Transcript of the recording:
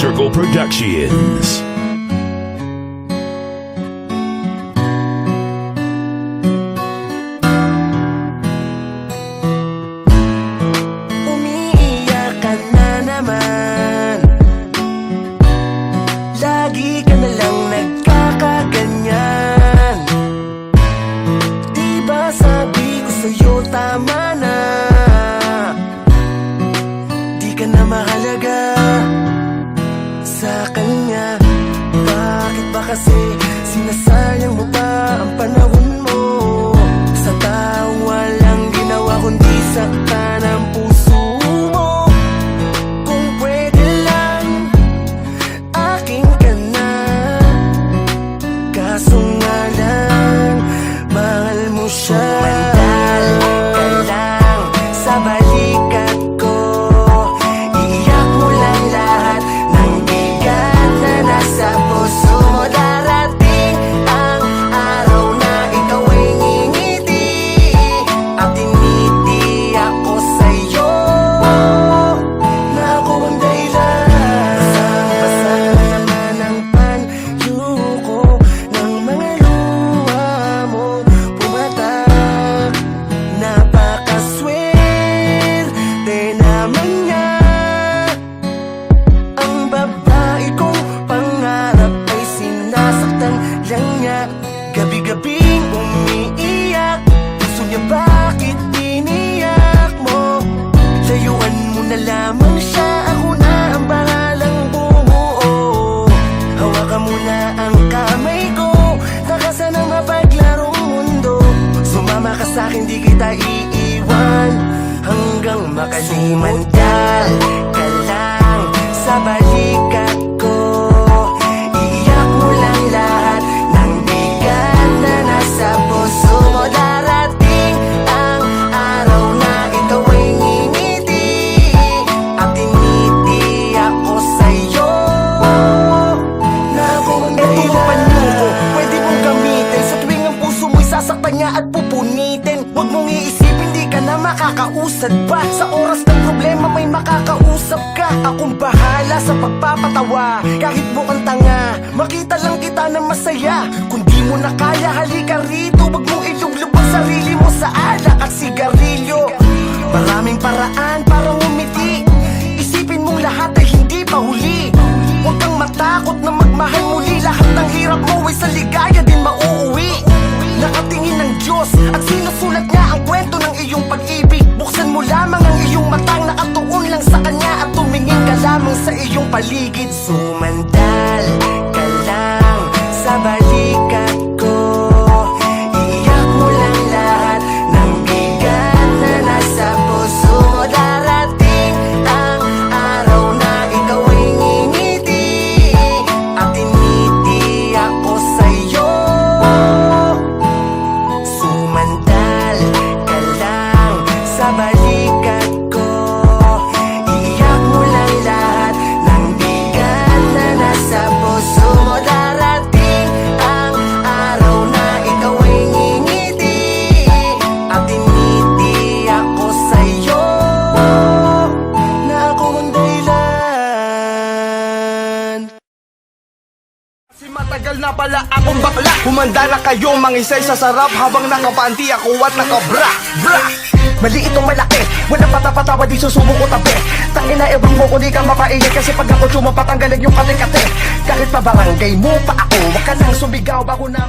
Circle Productions. Umiiyak ka na naman, lagi ka na lang nagkakaganyan. Di ba sabi ko sa'yo tama na, di ka na mahalaga sa kanya. Bakit ba kasi sinasayang mo pa ang panahon mo sa taong walang ginawa kundi saktan ang puso mo? Kung pwede lang, aking ka na, kaso nga lang, mahal mo siya. Mandal ka lang sa balikat ko, iiyak mo lang lahat ng bigat na nasa puso mo. Darating ang araw na ikaw ay ngingiti at tiniti ako sa'yo, na ako ang dahilan. Basang-basa naman ang panyo ko ng mga luha mo pumatak. Napakaswerte naman niya, ang babae kong pangarap ay sinasaktan lang niya. Gabi-gabing umiiyak, gusto niya bakit iniyak mo? Layuan mo na lamang siya, ako na ang bahalang bumuo. Hawakan mo na ang kamay ko, takasan ang mapaglarong mundo. Sumama ka sa'kin, di kita iiwan hanggang makalimutan ka lang sa balikat ko. Iiyak mo lang lahat ng bigat na nasa puso mo. Darating ang araw na ikaw ay ngingiti at tiniti ako sa'yo, na ako ang dahilan. Itong panyo ko, pwede mong gamitin sa tuwing ang puso mo'y sasaktan niya at pupunitin. Huwag mong iisipin di ka na makakausad pa, sa oras ng problema may makakausap ka. Akong bahala sa pagpapatawa, kahit mukhang tanga, makita lang kita na masaya. Kung di mo na kaya, halika rito, wag mong iluglup ang sarili mo sa alak at sigarilyo. Maraming paraan para ngumiti, isipin mong lahat ay hindi pa huli. Huwag kang matakot na magmahal muli, lahat ng hirap mo ay sa ligaya din mauuwi. Nakatingin ng Diyos at sinusulat niya ang kwento ng iyong pag-ibig. Buksan mo lamang ang iyong matang, nakatuon lang sa Kanya at tumingin ka lamang sa iyong paligid. Sumandal ka lang sa balikat ko, iiyak mo lang lahat ng bigat na nasa puso mo. Darating ang araw na ikaw ay ngingiti at tiniti ako sa'yo. Sumandal ka lang sa balikat ko, iiyak mo lang lahat ng bigat na nasa puso mo. Darating ang araw na ikaw ay ngingiti at tiniti ako sa'yo, na ako ang dahilan. Kasi matagal na pala akong bakla, humanda na kayo mangisay sa sarap habang nakapanti ako at nakabra. Mali itong malaki, walang patapatawa di susubok ko tabi. Tangina ewan mo kung di ka mapaiyak, kasi pag ako sumapat tanggalin yung kate-kate. Kahit pa barangay mo pa ako, wag ka nang sumigaw bago na